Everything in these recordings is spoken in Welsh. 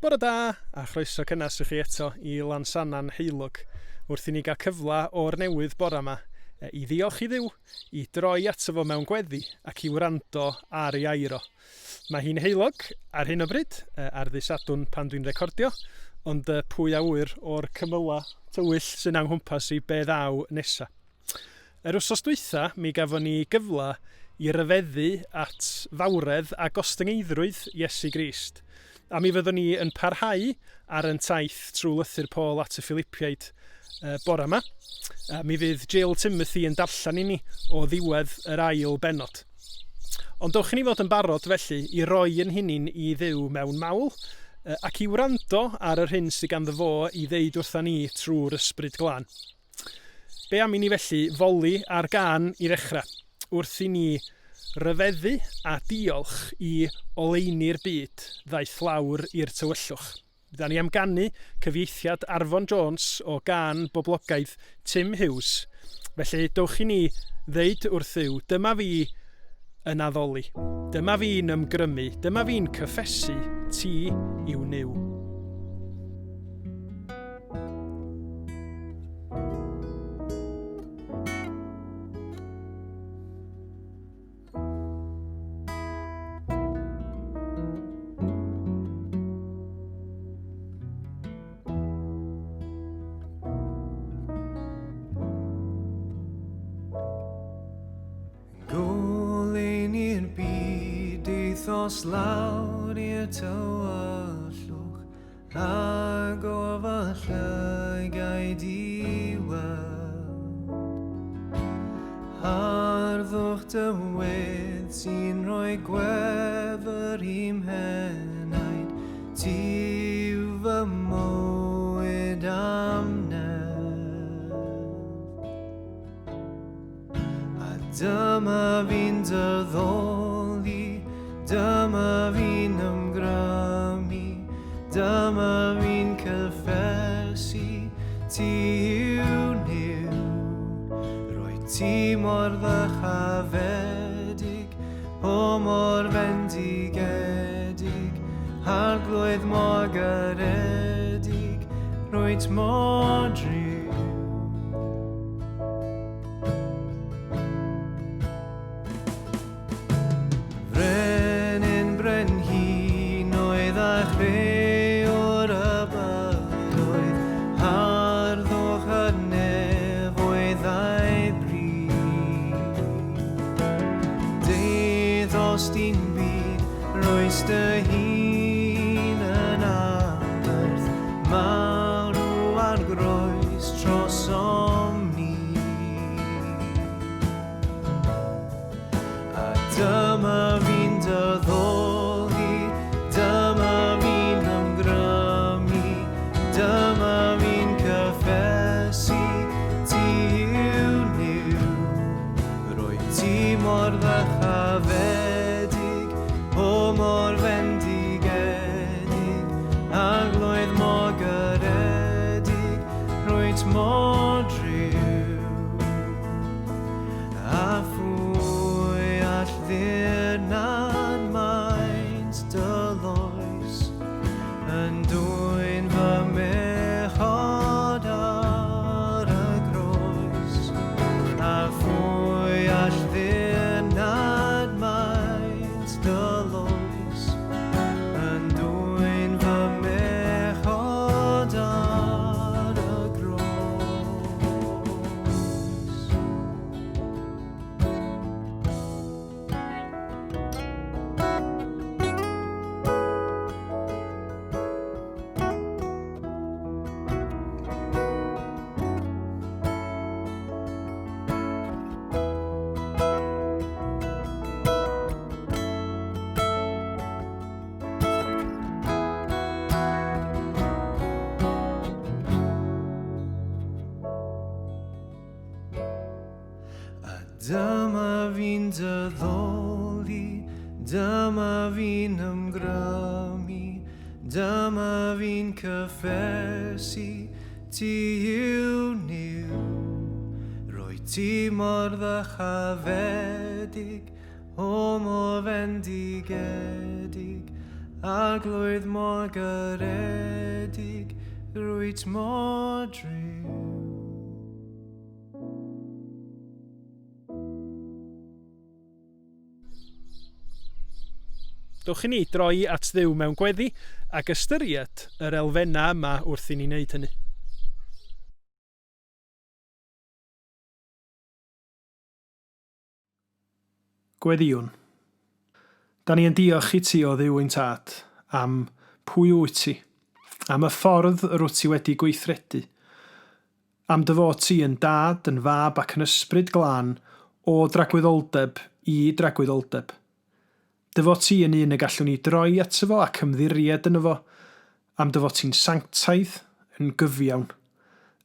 Bore da, a chroeso cynnes i chi eto I Lansannan Heilwg, wrth I ni gael cyfle o'r newydd bore yma I ddiolch I Dduw, I droi ato fo mewn gweddi ac I wrando ar ei airo. Mae hi'n heilwg ar hyn o bryd, ar ddydd Sadwrn pan dwi'n recordio, ond pwy a wyr o'r cymyla tywyll sy'n anghwmpas I be ddaw nesa. Yr wsos dwytha, mi gafon ni gyfle I ryfeddu at fawredd a gostyngeidrwydd Iesu Grist. A mi fyddwn ni yn parhau ar yn taith trwy lythyr Paul at y Philipiaid bore yma. Mi fydd Jill Timothy yn darllen I ni o ddiwedd yr ail benod. Ond dowch I ni fod yn barod felly I roi yn hunin I Dduw mewn mawl ac I wrando ar yr hyn sydd ganddo fo I ddeud wrtha ni trwy'r ysbryd glân. Be am I ni felly foli ar gân I ddechrau, wrth I ni ryfeddu a diolch I oleini'r byd ddaeth lawr i'r tywyllwch. Da ni am ganu cyfieithiad Arfon Jones o gân boblogaidd Tim Hughes. Felly dowch I ni ddeud wrth Dduw, dyma fi yn addoli, dyma fi'n ymgrymu, dyma fi'n cyffesu, ti yw niw. Os lawr i'r tywyllwch ag o fy llygau diwedd harddwch dywydd sy'n rhoi gwefr I'm henaid ti yw fy mywyd amnedd a dyma fi'n dyddoli dyma fi'n ymgrymu, dyma fi'n cyffesu, ti yw niw. Roi ti mor ddychafedig, o mor fendigedig, arglwydd mor garedig, roi t mor driw. Dy hun yn aberth, marw ar groes tros omni. A dyma fi'n dyddoli, dyma fi'n ymgrymu, dyma fi'n cyffesu, ti yw niw. Roi ti mor ddechafedig, o mor fendigedig, arglwydd mor garedig, roi t mor driw. A phwy all ddirnad maint dyloes, yn dwyn fy mechod ar y groes. A phwy all ddirnad maint dyloes, yn dwyn fy mechod ar y groes. Dyma fi'n dyddoli, dyma fi'n ymgrymu, dyma fi'n cyffesu, ti yw niw. Roi ti mor ddechafedig, o mor fendigedig, arglwydd mor garedig, rwyt mor driw. Dwch i ni droi at Dduw mewn gweddi ac ystyried yr elfennau yma wrth i ni wneud hynny. Gweddiwn. Da ni yn diolch i ti o Dduw ein tad am pwy wyt ti, am y ffordd yr wyt ti wedi gweithredu, am dy fod ti yn dad, yn fab ac yn ysbryd glân o dragwyddoldeb i dragwyddoldeb. Dy fod ti yn un y gallwn ni droi ato fo ac ymddiried yn efo, am dy fod ti'n sanctaidd, yn gyfiawn,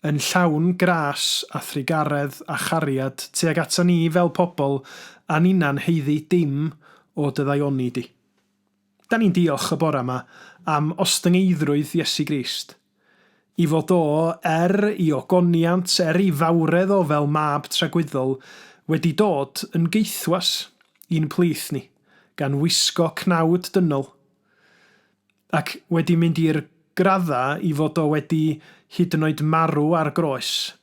yn llawn gras a thrigaredd a chariad tuag ata ni fel pobl a ni'n heiddi dim o dy ddaioni di. Da ni'n diolch y bore yma am ostyngeidrwydd Iesu Grist, i fod o i ogoniant, i fawredd o fel mab tragwyddol, wedi dod yn geithwas i'n plith ni, gan wisgo cnawd dynol, ac wedi mynd i'r gradda i fod o wedi hyd yn oed marw ar groes,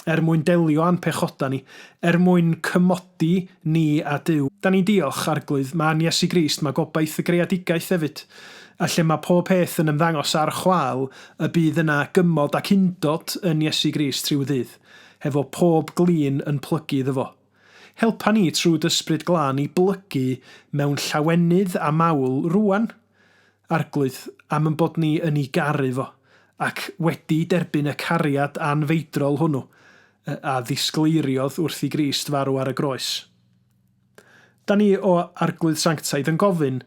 mwyn delio a'n pechoda ni, mwyn cymodi ni a Duw. Da ni'n diolch arglwydd, mae'n Iesu Grist, mae gobaith y greadigaeth hefyd, a lle mae pob peth yn ymddangos ar chwâl, y bydd yna gymod ac undod yn Iesu Grist rhyw ddydd, hefo pob glin yn plygu iddo fo. Helpa ni trwy dysbryd glân i blygu mewn llawenydd a mawl rwan, arglwydd am yn bod ni yn ei garu fo, ac wedi derbyn y cariad anfeidrol hwnnw, a ddisgleiriodd wrth i Grist farw ar y groes. Da ni o arglwydd sanctaidd yn gofyn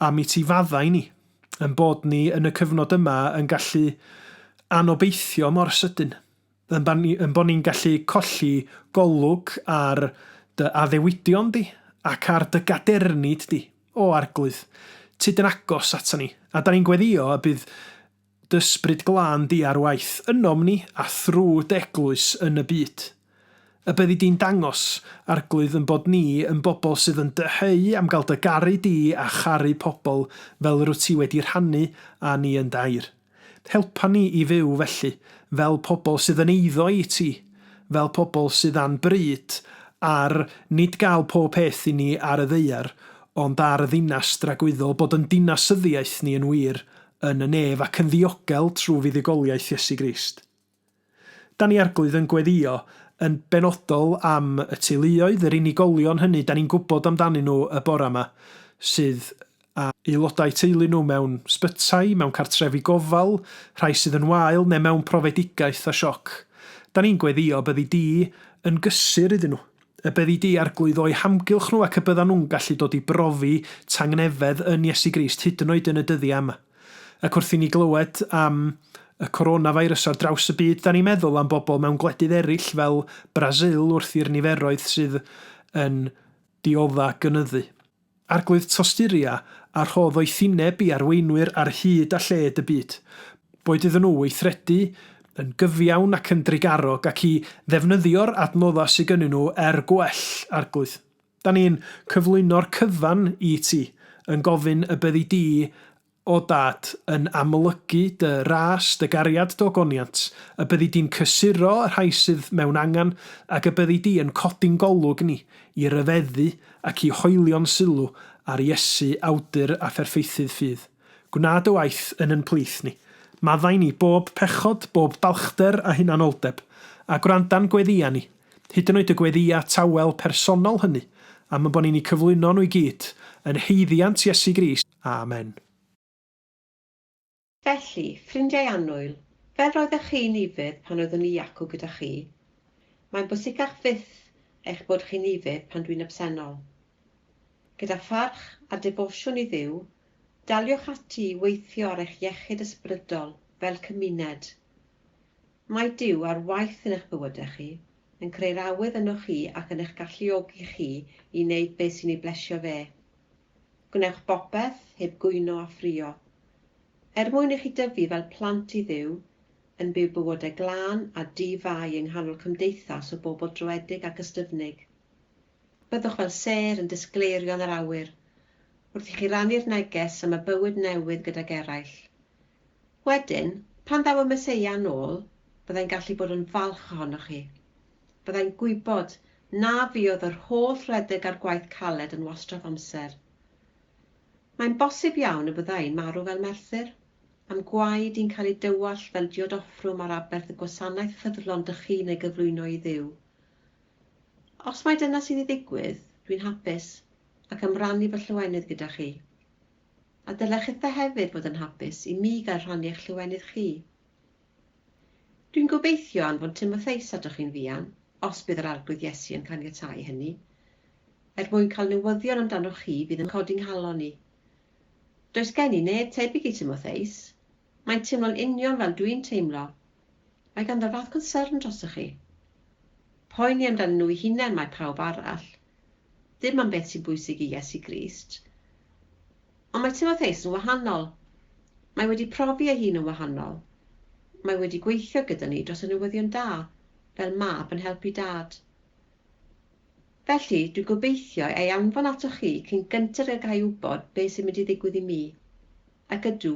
am i ti faddau ni, yn bod ni yn y cyfnod yma yn gallu anobeithio mor sydyn, yn bod ni'n gallu colli golwg ar dy addewidion di ac ar dy gadernid di o arglwydd. Tyd yn agos ata ni, a da ni'n gweddio y bydd dysbryd glân di ar waith ynom ni a thrwy deglwys yn y byd. Y byddi di'n dangos arglwydd yn bod ni yn bobl sydd yn dyheu am gael dy garu di a charu pobl fel rwy ti wedi rhannu a ni yn dair. Helpa ni i fyw felly fel pobl sydd yn eiddo i ti, fel pobl sydd a'n bryd ar nid gael pob peth i ni ar y ddeiar, ond ar y ddinas dragwyddol bod yn dinasyddiaeth ni yn wir yn y nef ac yn ddiogel trwy fuddugoliaeth Iesu Grist. Da ni arglwydd yn gweddio yn benodol am y teuluoedd, yr unigolion hynny, da ni'n gwybod amdanyn nhw y bore yma, sydd a aelodau teulu nhw mewn sbytai, mewn cartrefi gofal, rhai sydd yn wael neu mewn profedigaeth a sioc. Da ni'n gweddio byddi di yn gysur iddyn nhw. Y byddi di arglwydd o'i hamgylch nhw ac y byddan nhw'n gallu dod i brofi tangnefedd yn Iesu Grist hyd yn oed yn y dyddiau yma. Ac wrth i ni glywed am y coronavirus ar draws y byd, da ni'n meddwl am bobl mewn gwledydd eraill fel Brasil wrth i'r niferoedd sydd yn diodda gynyddu. Arglwydd tosturia a rhodd o'i thineb i arweinwyr ar hyd a lled y byd. Boed iddyn nhw weithredu yn gyfiawn ac yn drigarog ac i ddefnyddio'r adnoddau sydd gynnu nhw gwell arglwydd. Da ni'n cyflwyno'r cyfan i ti yn gofyn y byddi di o dad yn amlygu dy ras, dy gariad dy ogoniant, y byddi di'n cysuro y rhai sydd mewn angan ac y byddi di yn codi'n golwg ni i ryfeddu ac i hoelio'n sylw ar Iesu awdur a pherffeithydd ffydd. Gwnaed y waith yn plith ni. Maddau ni bob pechod, bob balchder a hunanoldeb, a gwranda'n gweddia ni, hyd yn oed y gweddia tawel personol hynny, am y bod ni'n cyflwyno nhw i gyd, yn heiddiant Iesu Grist. Amen. Felly, ffrindiau annwyl, fel roeddech chi'n ifydd pan oeddwn ni acw gyda chi, mae'n bwysicach fyth eich bod chi'n ifydd pan dwi'n absennol. Gyda pharch a defosiwn i Dduw, daliwch ati weithio ar eich iechyd ysbrydol fel cymuned. Mae Duw ar waith yn eich bywydau chi, yn creu'r awydd yno chi ac yn eich galluogi chi i wneud beth sy'n ei blesio fe. Gwnewch bopeth heb gwyno a ffrio. Mwyn i chi dyfu fel plant i Dduw, yn byw bywydau glân a di-fai yng nghanol cymdeithas o bobl drwedig ac ystyfnig. Byddwch fel ser yn disgleirion yr awyr, wrth i chi rannu'r neges am y bywyd newydd gydag eraill. Wedyn, pan ddaw y Meseia nôl, byddai'n gallu bod yn falch ohonoch chi. Byddai'n gwybod na fi oedd yr holl rhedeg ar gwaith caled yn wastraff amser. Mae'n bosib iawn y byddai'n marw fel Merthyr, am gwaed i'n cael ei dywall fel diodoffrwm ar aberth y gwasanaeth ffyddlon dych chi neu gyflwyno i Dduw. Os mae dyna sydd i ddigwydd, dwi'n hapus ac am rannu fy llywanydd gyda chi. A dylech eitha hefyd fod yn hapus i mi gael rhannu eich llywanydd chi. Dwi'n gobeithio anfon Timotheus atoch chi'n fuan, os bydd yr arglwydd Iesu yn caniatáu hynny, mwyn cael newyddion amdanoch chi fydd yn codi'n nghalon ni. Does gen i neb tebyg i Timotheus. Mae'n teimlo'n union fel dwi'n teimlo. Mae ganddo fath concern drosoch chi. Poeni amdano nhw 'u hunain mae pawb arall. Dim am beth sy'n bwysig i Iesu Grist. Ond mae Timotheus yn wahanol. Mae wedi profi ei hun yn wahanol. Mae wedi gweithio gyda ni dros y newyddion da, fel mab yn helpu dad. Felly, dwi'n gobeithio ei anfon atoch chi cyn gyntaf gael ei wybod beth sy'n mynd i ddigwydd i mi. Ac ydw,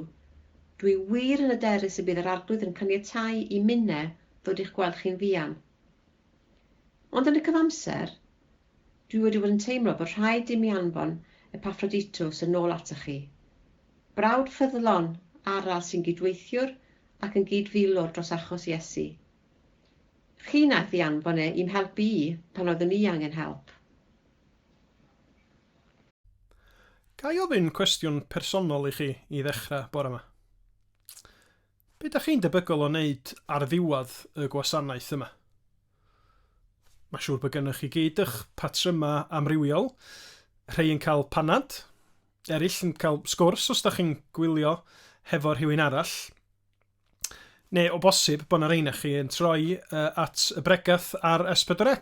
dwi wir yn hyderus y bydd yr arglwydd yn caniatáu i minne ddod i'ch gweld chi'n fuan. Ond yn y cyfamser, dwi wedi bod yn teimlo bod rhaid i mi anfon Epaphroditus yn ôl atoch chi. Brawd ffyddlon arall sy'n gydweithiwr ac yn gydfilwr dros achos Iesu. Chi nath i anfon i'm helpu i pan oeddwn i angen help. Ga i ofyn cwestiwn personol i chi i ddechrau bore yma? Be ydych chi'n debygol o wneud ar ddiwedd y gwasanaeth yma? Mae siŵr bod gennych chi gyd eich patryma amrywiol, rhai yn cael panad, eraill yn cael sgwrs os ydych chi'n gwylio hefo rhywun arall, neu o bosib bod yna rhain chi yn troi at y bregath ar S4C.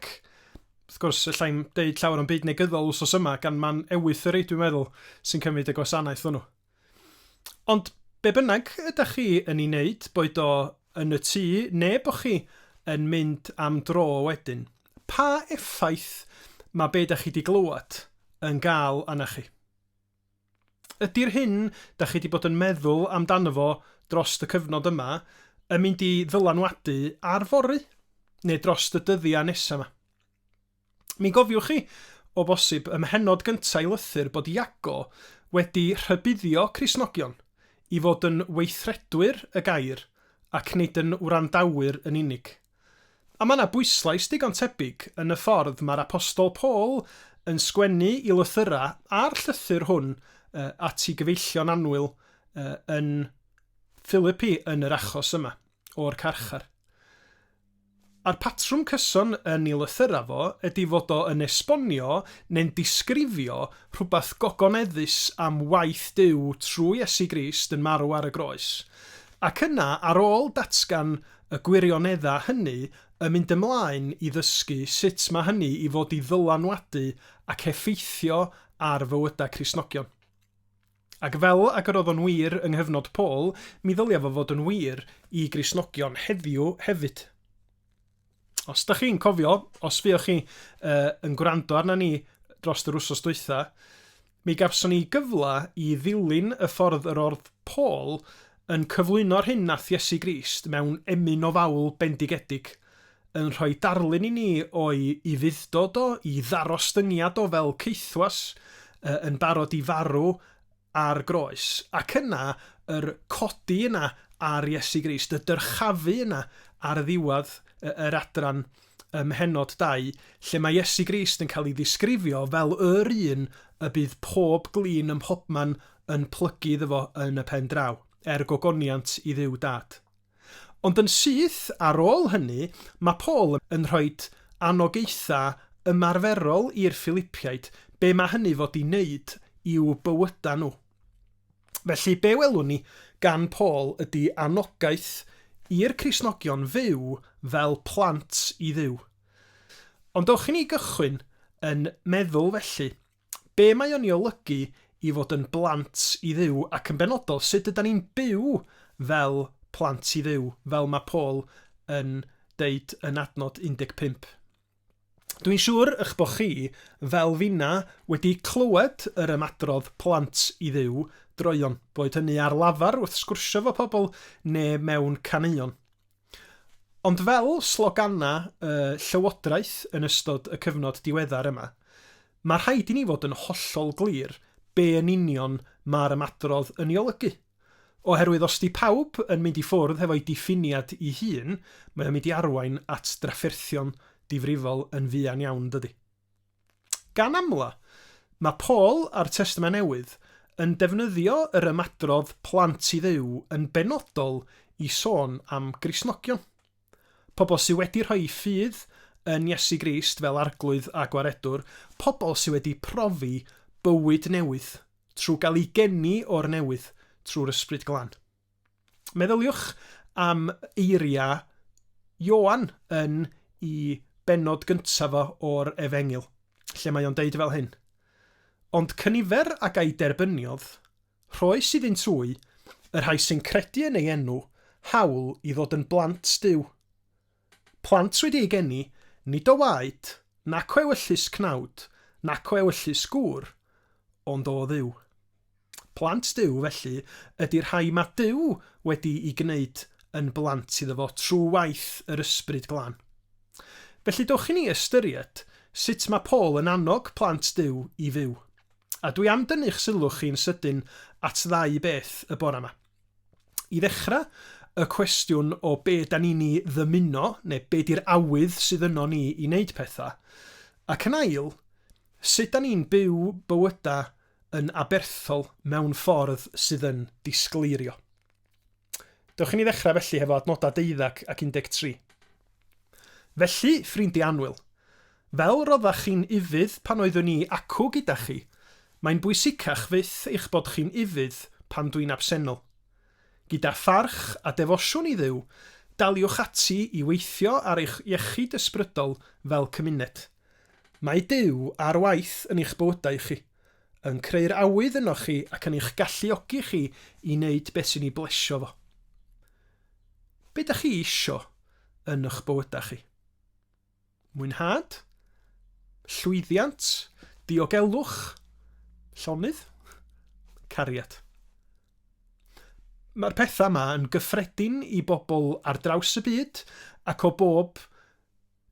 Wrth gwrs, allai'n deud llawer o'n byd negyddol wsos yma gan man ewyth yr ei dwi'n meddwl sy'n cymryd y gwasanaeth hwnnw. Ond be bynnag ydych chi yn ei wneud, boed o yn y tŷ neu bod chi yn mynd am dro wedyn, pa effaith mae be ydych chi wedi glywed yn gael arna chi? Ydy'r hyn ydych chi wedi bod yn meddwl amdano fo dros y cyfnod yma yn mynd i ddylanwadu ar fory neu dros y dyddiau nesaf yma? Mi gofiwch chi, o bosib, ym mhenod gyntaf i lythyr bod Iago wedi rhybuddio Cristnogion i fod yn weithredwyr y gair ac nid yn wrandawyr yn unig. A mae yna bwyslais digon tebyg yn y ffordd mae'r apostol Paul yn sgwennu i lythyra a'r llythyr hwn at ei gyfeillion annwyl yn Philippi yn yr achos yma o'r carchar. A'r patrwm cyson yn ei lythyra fo ydy fod o yn esbonio neu'n disgrifio rhywbeth gogoneddus am waith Duw trwy Iesu Grist yn marw ar y groes. Ac yna, ar ôl datgan y gwirioneddau hynny, yn mynd ymlaen i ddysgu sut mae hynny i fod i ddylanwadu ac effeithio ar fywydau Cristnogion. Ac fel ac yr oedd o'n wir yng nghyfnod Paul, mi ddylia fo fod yn wir i Gristnogion heddiw hefyd. Os da chi'n cofio, os fuoch chi yn gwrando arna ni dros yr wsos dwytha, mi gafson ni gyfla i ddilyn y ffordd yr oedd Paul yn cyflwyno'r hyn nath Iesu Grist mewn emyn o fawl bendigedig, yn rhoi darlun i ni o'i i fuddod o, i ddarostyngiad o fel ceithwas, yn barod i farw ar groes. Ac yna, yr codi yna ar Iesu Grist, y dyrchafu yna ar y ddiwedd yr adran Mhenod 2, lle mae Iesu Grist yn cael ei ddisgrifio fel yr un y bydd pob glin ym mhobman yn plygu iddo fo yn y pen draw, gogoniant i Dduw Dad. Ond yn syth ar ôl hynny, mae Paul yn rhoi anogaethau ymarferol i'r Philipiaid, be mae hynny fod i wneud i'w bywyda nhw. Felly be welwn ni gan Paul ydy anogaeth i'r Cristnogion fyw fel plant i Dduw. Ond dowch i ni gychwyn yn meddwl felly, be mae o'n ei olygu i fod yn blant i Dduw ac yn benodol sut ydyn ni'n byw fel plant i Dduw, fel mae Paul yn deud yn adnod 15. Dwi'n siŵr eich bod chi, fel finna, wedi clywed yr ymadrodd plant i ddiw droion, boed hynny ar lafar wrth sgwrsio fo pobl neu mewn caneuon. Ond fel slogana llywodraeth yn ystod y cyfnod diweddar yma, mae rhaid i ni fod yn hollol glir be yn union mae'r ymadrodd yn ei olygu. Oherwydd os di pawb yn mynd i ffwrdd hefo'i diffiniad i hun, mae'n mynd i arwain at drafferthion difrifol yn fuan iawn, dydy. Gan amla, mae Paul a'r Testament Newydd yn defnyddio yr ymadrodd plant i ddiw yn benodol i sôn am Gristnogion. Pobl sydd wedi rhoi ffydd yn Iesu Grist fel arglwydd a gwaredwr, pobl sydd wedi profi bywyd newydd trwy gael ei geni o'r newydd trwy'r ysbryd glân. Meddyliwch am eiriau Ioan yn i benod gyntaf o'r Efengil, lle mae o'n deud fel hyn. Ond cynifer ag ei derbyniodd, rhoi sydd yn trwy, y rhai sy'n credu yn ei enw, hawl i ddod yn blant Duw. Plant wedi ei geni, nid o waed, nac o ewyllus cnawd, nac o ewyllus gŵr, ond o Dduw. Plant Duw, felly, ydy'r rhai mae Duw wedi ei gwneud yn blant iddo fo trwy waith yr ysbryd glân. Felly dowch i ni ystyried sut mae Paul yn annog plant Duw i fyw. A dwi am dynnu'ch sylw chi'n sydyn at ddau beth y bore yma. I ddechrau, y cwestiwn o be da ni'n ei ddymuno, neu be di'r awydd sydd yno ni i wneud pethau. Ac yn ail, sut da ni'n byw bywydau yn aberthol mewn ffordd sydd yn disgleirio. Dewch i ni ddechrau felly hefo adnodau 12 ac 13. Felly, ffrindi annwyl, fel roddach chi'n ifydd pan oeddwn ni acw gyda chi, mae'n bwysicach fyth eich bod chi'n ifydd pan dwi'n absennol. Gyda pharch a defosiwn i ddiw, daliwch ati i weithio ar eich iechyd ysbrydol fel cymuned. Mae Duw ar waith yn eich bywydau chi, yn creu'r awydd yno chi ac yn eich galluogi chi i wneud beth sy'n ei blesio fo. Be da chi isio yn eich bywydau chi? Mwynhad, llwyddiant, diogelwch, llonydd, cariad. Mae'r pethau yma yn gyffredin i bobl ar draws y byd ac o bob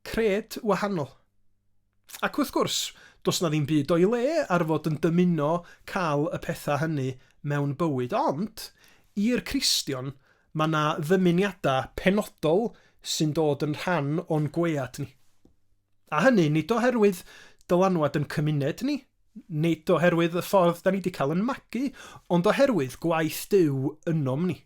cred wahanol. Ac wrth gwrs, does na ddim byd o'i le ar fod yn dymuno cael y pethau hynny mewn bywyd, ond i'r Cristion mae yna ddymuniadau penodol sy'n dod yn rhan o'n gwead ni. A hynny nid oherwydd dylanwad yn cymuned ni, nid oherwydd y ffordd da ni wedi cael yn magu, ond oherwydd gwaith Duw ynom ni.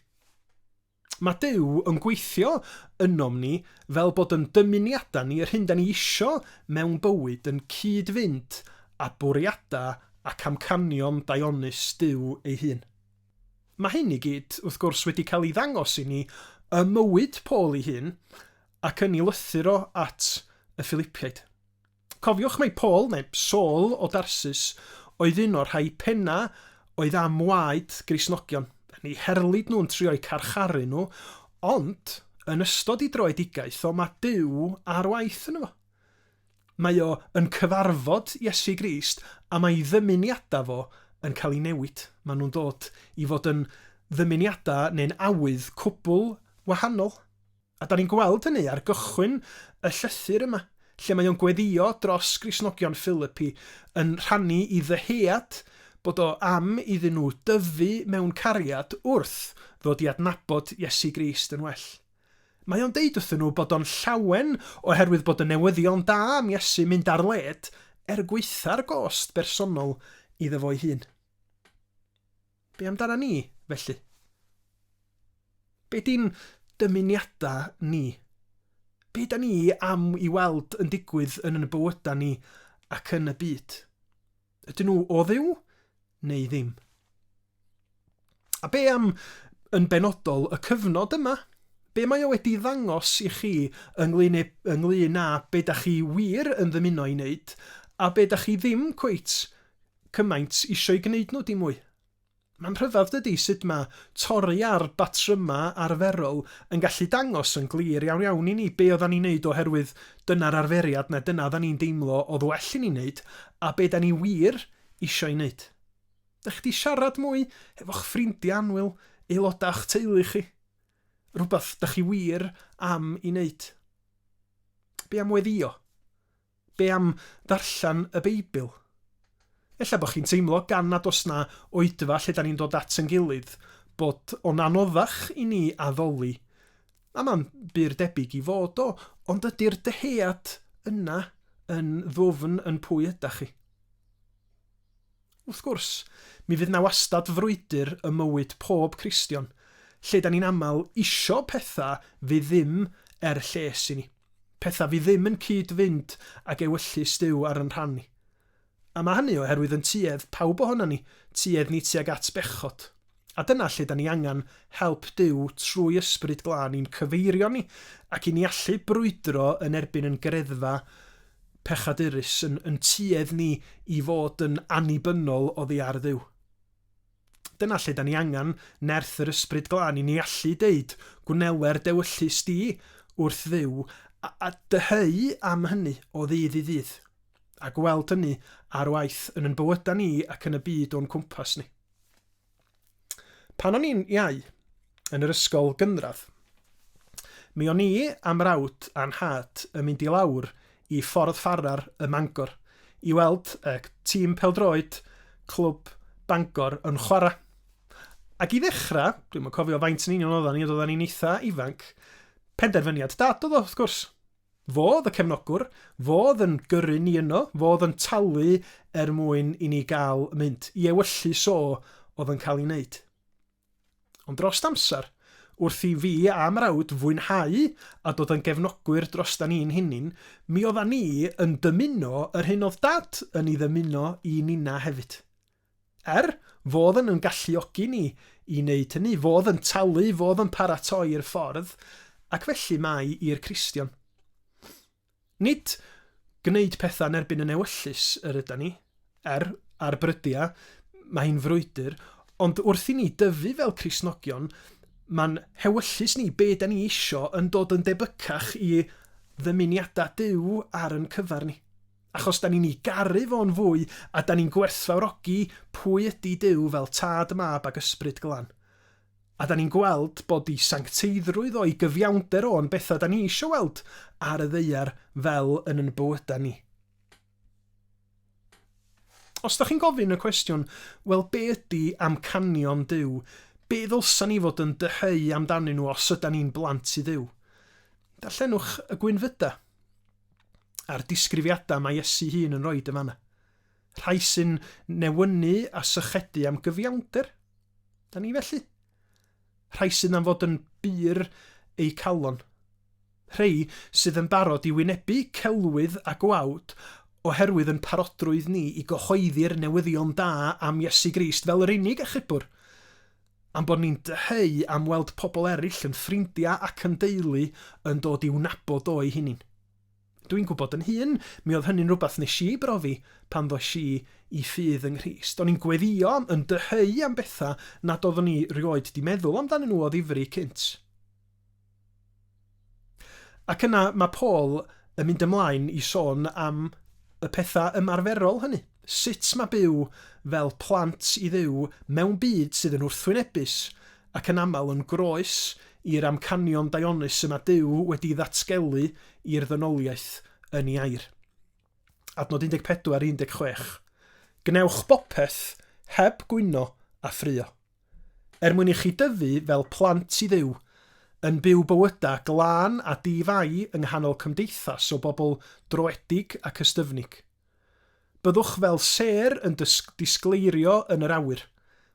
Mae Duw yn gweithio ynom ni fel bod yn dymuniadau ni yr hyn da ni isio mewn bywyd yn cyd-fynd â bwriadau ac amcanion daionnus Duw ei hun. Mae hyn i gyd, wrth gwrs, wedi cael ei ddangos i ni y mywyd Paul ei hun ac yn ei lythyr o at y Philipiaid. Cofiwch mai Paul neu Saul o Darsus oedd un o'r rhai penna oedd am waed Gristnogion. Ni herlyd nhw'n trio'u carcharu nhw, ond yn ystod ei droedigaeth o mae Duw ar waith yno fo. Mae o yn cyfarfod Iesu Grist a mae ddymuniadau fo yn cael ei newid. Mae nhw'n dod i fod yn ddymuniadau neu'n awydd cwbl wahanol. A da ni'n gweld hynny ar gychwyn y llythyr yma, lle mae o'n gweddio dros Gristnogion Philippi yn rhannu i ddyhead bod o am iddyn nhw dyfu mewn cariad wrth ddod i adnabod Iesu Grist yn well. Mae o'n deud wrthyn nhw bod o'n llawen oherwydd bod y newyddion da am Iesu mynd ar led gweitha'r gost bersonol iddo fo'i hun. Be amdana ni, felly? Be di'n dymuniadau ni? Be da ni am i weld yn digwydd yn y bywydau ni ac yn y byd? Ydyn nhw o Dduw neu ddim? A be am yn benodol y cyfnod yma? Be mae o wedi ddangos i chi ynglyn â be da chi wir yn ddymuno i wneud a be da chi ddim cweit cymaint eisiau gwneud nhw dim mwy? Mae'n rhyfedd dydy sut mae torri ar batryma arferol yn gallu dangos yn glir iawn i ni be oeddan ni'n neud oherwydd dyna'r arferiad neu dyna oeddan ni'n deimlo oedd well i ni'n neud a be da ni wir isio i neud. Dych chi siarad mwy efo'ch ffrindiau annwyl, aelodau'ch teulu chi? Rhywbeth dych chi wir am i neud? Be am weddio? Be am ddarllen y Beibl? Ella bod chi'n teimlo gan nad os na oedfa lle da ni'n dod at yn gilydd bod o'n anoddach i ni addoli. A mae'n byr debyg i fod o, ond ydy'r deheuad yna yn ddwfn yn pwy ydach chi. Wrth gwrs, mi fydd na wastad frwydr y mywyd pob Cristion, lle da ni'n aml isio pethau fydd ddim lles i ni. Pethau fydd ddim yn cyd-fynd ag ewyllus Duw ar yn rhannu. A mae hynny oherwydd yn tuedd pawb ohono ni, tuedd ni tuag at bechod. A dyna lle da ni angen help Duw trwy ysbryd glân i'n cyfeirio ni ac i ni allu brwydro yn erbyn yn greddfa pechadurus, yn tuedd ni i fod yn annibynnol oddi ar Dduw. Dyna lle da ni angen nerth yr ysbryd glân i ni allu deud gwnelwer dewyllus di wrth Dduw a dyheu am hynny o ddydd i ddydd. A gweld hynny ar waith yn bywyda ni ac yn y byd o'n cwmpas ni. Pan o'n i'n iau yn yr ysgol gynradd, mi o'n i am rawd a'n had yn mynd i lawr i ffordd ffarar y Mangor i weld tîm pêl-droed clwb Bangor yn chwarae. Ac i ddechrau, dwi'n cofio faint yn union oeddan ni'n eitha ifanc, penderfyniad dad oedd o, wrth gwrs. Fodd y cefnogwr, fodd yn gyrru ni yno, fodd yn talu mwyn i ni gael mynd, i ewyllus oedd yn cael ei wneud. Ond dros amser, wrth i fi am rawd fwynhau a dod yn gefnogwyr dros da ni'n hunin, mi oeddan ni yn dymuno yr hyn oedd dad yn ei ddymuno i nina hefyd. Fodd yn galluogi ni i wneud hynny, fodd yn talu, fodd yn paratoi'r ffordd, ac felly mae i'r Cristion. Nid gwneud pethau yn erbyn yn ewyllus yr ydyn ni, ar brydia, mae hi'n frwydr, ond wrth i ni dyfu fel Cristnogion, mae'n hewyllus ni be da ni isio yn dod yn debycach i ddymuniadau Duw ar yn cyfar ni. Achos da ni'n ei garu fo'n fwy a da ni'n gwerthfawrogi pwy ydy Duw fel tad mab ag ysbryd glân. A da ni'n gweld bod ei sancteiddrwydd o'i gyfiawnder o'n bethau da ni eisiau weld ar y ddeiar fel yn bywyda ni. Os da chi'n gofyn y cwestiwn, wel be ydy amcanion Duw? Be ddylsan ni fod yn dyheu amdanyn nhw os ydyn ni'n blant i Dduw? Darllenwch y gwynfyda a'r disgrifiadau mae Iesu hun yn rhoi y fanna. Rhai sy'n newynu a sychedu am gyfiawnder. Da ni felly? Rhai sydd yn fod yn byr eu calon. Rhai sydd yn barod i wynebu celwydd a gwawd oherwydd yn parodrwydd ni i gyhoeddi'r newyddion da am Iesu Grist fel yr unig achubwr. Am bod ni'n dyheu am weld pobl eraill yn ffrindiau ac yn deulu yn dod i'w nabod o'i hunin. Dwi'n gwybod yn hun, mi oedd hynny'n rhywbeth nes i brofi pan ddoes i i ffydd yng Nghrist. O'n i'n gweddio yn dyheu am bethau nad oeddwn ni rioed di meddwl amdanyn nhw o ddifri cynt. Ac yna mae Paul yn mynd ymlaen i sôn am y pethau ymarferol hynny. Sut mae byw fel plant i Dduw mewn byd sydd yn wrthwynebus ac yn aml yn groes i'r amcanion Dionys yma Duw wedi ddatgelu i'r ddynoliaeth yn ei air. Adnod 14-16. Gnewch bopeth heb gwyno a ffrio. Mwyn i chi dyfu fel plant i Dduw, yn byw bywyda glân a difau yng nghanol cymdeithas o bobl droedig ac ystyfnig. Byddwch fel ser yn disgleirio yn yr awyr,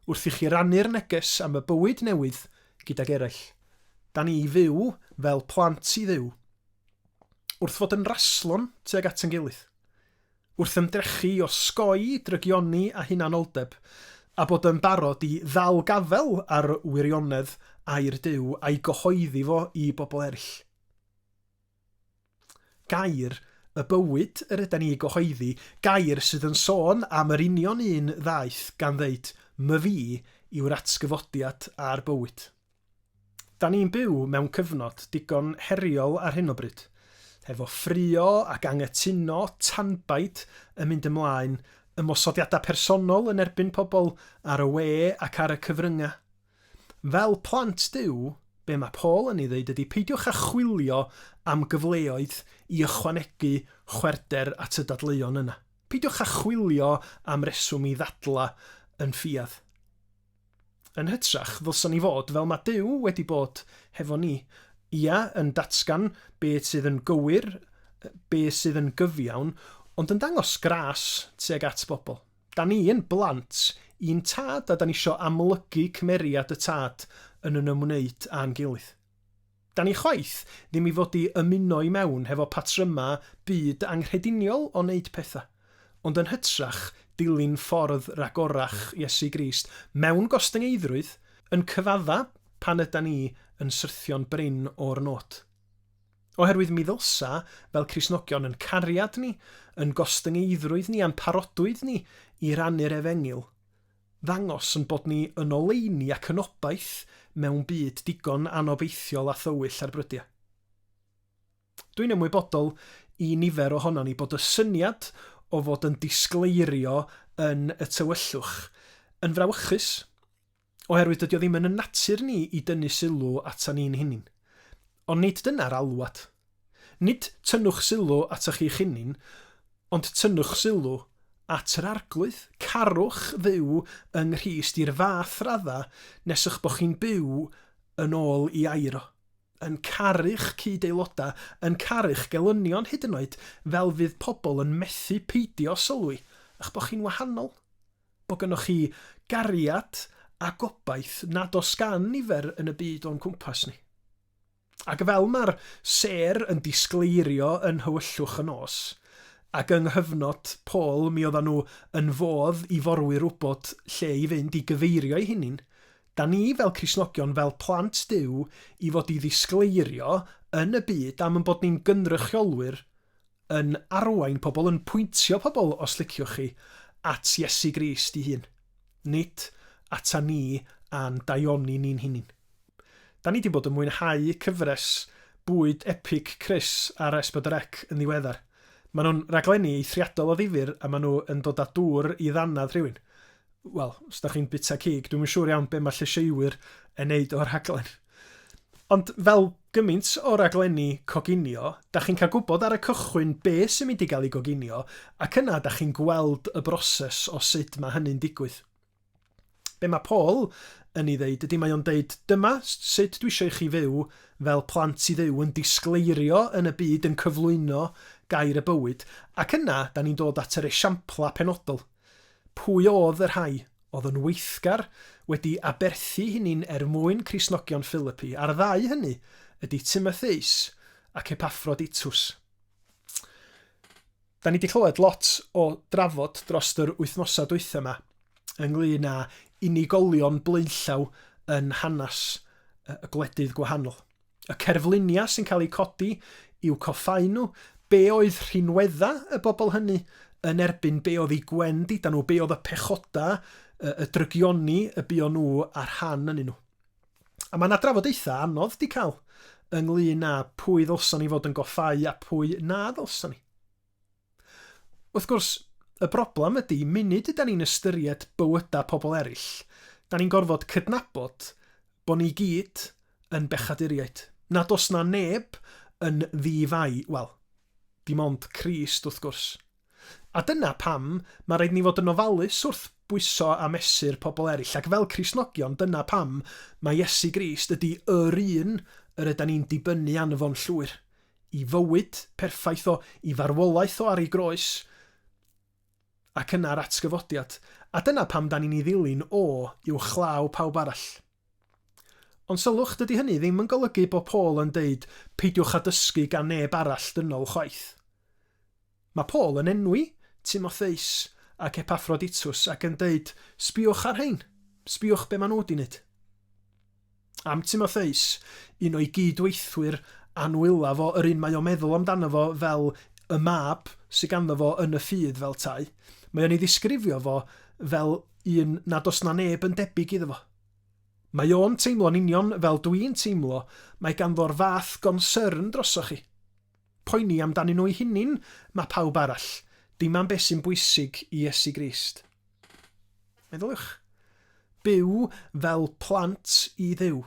wrth i chi rannu'r neges am y bywyd newydd gydag eraill. Da ni i fyw fel plant i Dduw. Wrth fod yn raslon tuag at yn gilydd. Wrth ymdrechu o sgoi, drygioni a hunanoldeb, a bod yn barod i ddal gafel ar wirionedd a'r Duw a'i gyhoeddi fo i bobl eraill. Gair y bywyd yr ydyn ni gyhoeddi, gair sydd yn sôn am yr union un ddaeth gan ddeud, my fi yw'r atgyfodiad a'r bywyd. Da ni'n byw mewn cyfnod digon heriol ar hyn o bryd, hefo ffrio ac angytuno tanbaid yn mynd ymlaen, ymosodiadau personol yn erbyn pobl ar y we ac ar y cyfryngau. Fel plant Duw, be mae Paul yn ei ddeud ydy peidiwch â chwilio am gyfleoedd i ychwanegu chwerder at y dadleuon yna. Peidiwch â chwilio am reswm i ddadla yn ffiad. Yn hytrach, ddylswn ni fod fel mae Duw wedi bod hefo ni. Ia, yn datgan beth sydd yn gywir, beth sydd yn gyfiawn, ond yn dangos gras tuag at bobl. Da ni yn blant un tad a da ni isio amlygu cymeriad y tad yn ymwneud â'n gilydd. Da ni chwaith ddim i fod i ymuno i mewn hefo patryma byd anghrediniol o wneud pethau, ond yn hytrach dilyn ffordd ragorach Iesu Grist mewn gostyngeidrwydd yn cyfadda pan ydyn ni yn syrthio'n bryn o'r nod. Oherwydd mi ddylsa fel Cristnogion yn cariad ni, yn gostyngeidrwydd ni, a'n parodwydd ni i rannu'r efengil, ddangos yn bod ni yn oleini ac yn obaith mewn byd digon anobeithiol a thywyll ar brydiau. Dwi'n ymwybodol i nifer ohonon ni bod y syniad o fod yn disgleirio yn y tywyllwch yn frawychus, oherwydd dydy o ddim yn y natur ni i dynnu sylw atan ni'n hunin. Ond nid dyna'r alwad. Nid tynnwch sylw atach chi'ch hunin, ond tynnwch sylw at yr arglwydd. Carwch Dduw yng Nghrist i'r fath radda nesych bo chi'n byw yn ôl i airo. Yn caru'ch cyd-aelodau, yn caru'ch gelynion hyd yn oed, fel fydd pobl yn methu peidio sylwi, a'ch bo chi'n wahanol. Bo gynnwch chi gariad a gobaith nad oes gan nifer yn y byd o'n cwmpas ni. Ac fel mae'r ser yn disgleirio yn hywyllwch y nos, ac yng nghyfnod Paul mi oedden nhw yn fodd i forwyr wybod lle i fynd i gyfeirio i hunin, da ni fel Cristnogion, fel plant Duw, i fod i ddisgleirio yn y byd am yn bod ni'n gynrychiolwyr yn arwain pobl, yn pwyntio pobl, os liciwch chi, at Iesu Grist i hun. Nid ata ni a'n daioni ni'n hunin. Da ni wedi bod yn mwynhau cyfres bwyd epic Chris ar S4C yn ddiweddar. Maen nhw'n raglenni eithriadol o ddifyr a maen nhw yn dod â dŵr i ddanadd rhywun. Wel, os da chi'n bita cig, dwi'n siŵr iawn be mae lleisieuwyr yn neud o'r rhaglen. Ond fel gymaint o raglenni coginio, da chi'n cael gwybod ar y cychwyn be sy'n mynd i gael ei goginio, ac yna da chi'n gweld y broses o sut mae hynny'n digwydd. Be mae Paul yn ei ddeud ydy mae o'n deud, dyma sut dwi eisiau chi fyw fel plant i Dduw yn disgleirio yn y byd yn cyflwyno gair y bywyd, ac yna da ni'n dod at yr esiampla penodol. Pwy oedd yr rhai oedd yn weithgar wedi aberthu hynny'n mwyn Cristnogion Philippi, a'r ddau hynny ydy Timotheus ac Epaphroditus. Da ni wedi clywed lot o drafod dros yr wythnosau dwytha yma ynglŷn â unigolion blaenllaw yn hanes y gwledydd gwahanol. Y cerflunia sy'n cael ei codi i'w coffain nhw, be oedd rhinwedda y bobl hynny yn erbyn be oedd ei gwend i dan nhw, be oedd y pechoda, y drygioni y bu nhw ar rhan yn nhw. A mae yna drafodaethau anodd di cael ynglŷn â pwy ddylsan ni fod yn goffau a pwy na ddylsan ni. Wrth gwrs, y broblem ydy, munud ydyn ni'n ystyried bywyda pobl eraill, da ni'n gorfod cydnabod bod ni gyd yn bechaduriaid. Nad os na neb yn ddifau, wel, dim ond Crist wrth gwrs. A dyna pam mae rhaid ni fod yn ofalus wrth bwyso a mesur pobl eraill, ac fel Cristnogion, dyna pam mae Iesu Grist ydy yr un yr ydyn ni'n dibynnu arno fo'n llwyr. I fywyd perffaith o, i farwolaeth o ar ei groes, ac yna'r atgyfodiad. A dyna pam da ni'n ei ddilyn o i'w chlaw pawb arall. Ond sylwch, dydy hynny ddim yn golygu bod Paul yn deud peidiwch â dysgu gan neb arall dynol chwaith. Mae Paul yn enwi Timotheus ac Epaphroditus ac yn deud sbiwch ar hein, sbiwch be maen nhw wedi wneud. Am Timotheus, un o'i gydweithwyr anwylaf o yr un mae o'n meddwl amdano fo fel y mab sy'n ganddo fo yn y ffydd fel tai, mae o'n ei ddisgrifio fo fel un nad os na neb yn debyg iddo fo. Mae o'n teimlo'n union fel dwi'n teimlo, mae ganddo'r fath gonsern drosoch chi. Poeni amdanyn nhw 'u hunin, mae pawb arall, dim am beth sy'n bwysig i Iesu Grist. Meddyliwch, byw fel plant i Dduw,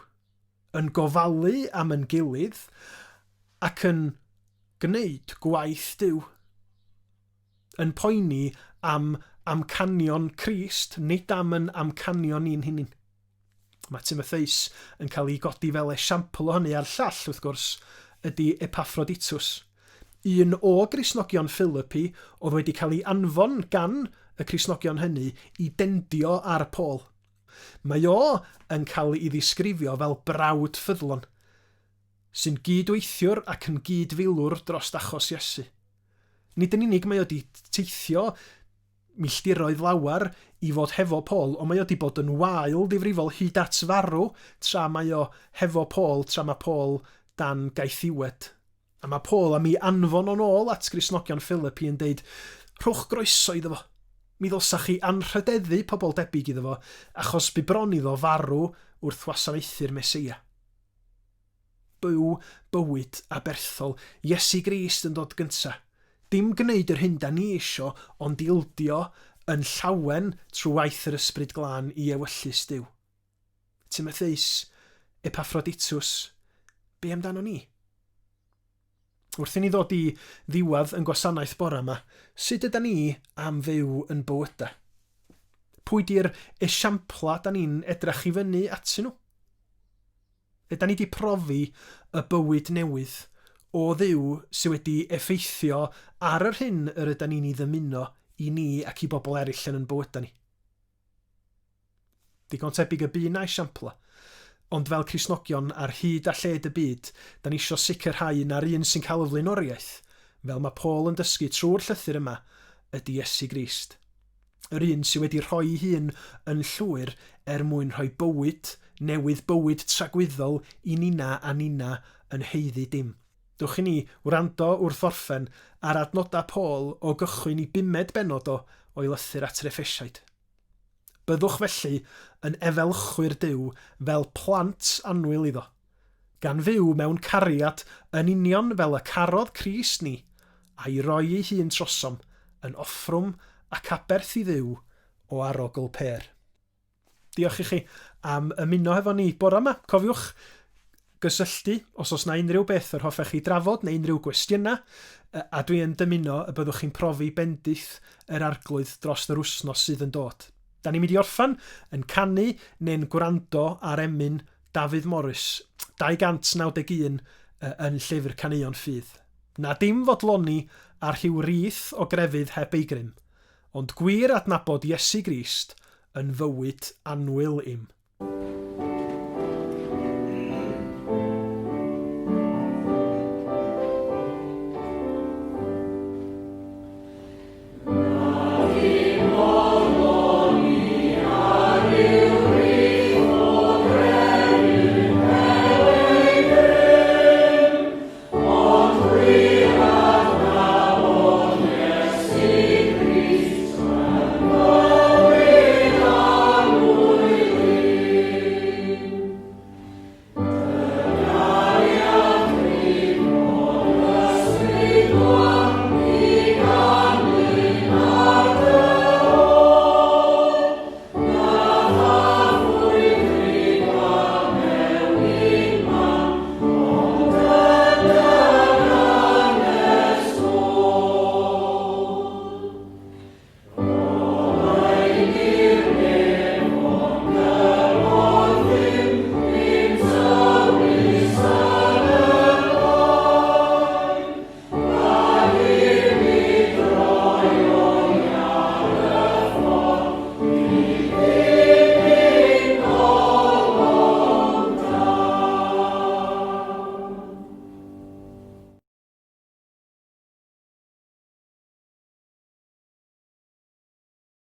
yn gofalu am yn gilydd ac yn gwneud gwaith Duw. Yn poeni am amcanion Crist, nid am yn amcanion ni'n hunin. Mae Timotheus yn cael ei godi fel esiampl o hynny a'r llall, wrth gwrs, ydy Epaphroditus. Un o Gristnogion Philippi oedd wedi cael ei anfon gan y Cristnogion hynny i dendio ar Paul. Mae o yn cael ei ddisgrifio fel brawd ffyddlon, sy'n gydweithiwr ac yn gydfilwr dros achos Iesu. Nid yn unig mae o wedi teithio milltiroedd lawar i fod hefo Paul, ond mae o wedi bod yn wael difrifol hyd at farw tra mae o hefo Paul, tra mae Paul dan gaethiwed. A mae Paul am ei anfon o'n ôl at Gristnogion Philippi yn deud, rhowch groeso iddo fo. Mi ddylsach chi anrhydeddu pobl debyg iddo fo, achos bu bron iddo farw wrth wasanaethu'r Meseia. Byw bywyd aberthol, Iesu Grist yn dod gynta. Dim gwneud yr hyn da ni isio, ond ildio yn llawen trwy waith yr Ysbryd Glân i ewyllus Duw. Timotheus, Epaphroditus, be amdano ni? Wrth i ni ddod i ddiwadd yn gwasanaeth bore yma, sut yda ni am fyw yn bywyda? Pwy di'r esiampla da ni'n edrych i fyny atyn nhw? Yda ni wedi profi y bywyd newydd o Dduw sydd wedi effeithio ar yr hyn yr ydyn ni'n ei ddymuno i ni ac i bobl eraill yn bywyda ni. Digon tebyg y bu na esiampla. Ond fel Cristnogion ar hyd a lled y byd, da ni isio sicrhau na'r un sy'n cael y flaenoriaeth, fel mae Paul yn dysgu trwy'r llythyr yma, ydy Iesu Grist. Yr un sydd wedi rhoi ei hun yn llwyr mwyn rhoi bywyd, newydd bywyd tragwyddol i nina a nina yn heiddi dim. Dwch i ni wrando wrth orffen ar adnodau Paul o gychwyn i 5 bennod o'i lythyr at yr Effesiaid. Byddwch felly yn efelchwyr Duw fel plant annwyl iddo, gan fyw mewn cariad yn union fel y carodd Crist ni, a'i roi ei hun trosom yn offrwm ac aberth i Dduw o arogl per. Diolch i chi am ymuno hefo ni bore yma. Cofiwch gysylltu os oes na unrhyw beth yr hoffech chi drafod neu unrhyw gwestiynau, a dwi yn dymuno y byddwch chi'n profi bendith yr arglwydd dros yr wsnos sydd yn dod. Da ni'n mynd i orffan yn canu neu'n gwrando ar emyn Dafydd Morris, 291 yn llyfr Caneuon Ffydd. Na dim fodloni ar rhyw rith o grefydd heb ei grym, ond gwir adnabod Iesu Grist yn fywyd annwyl im.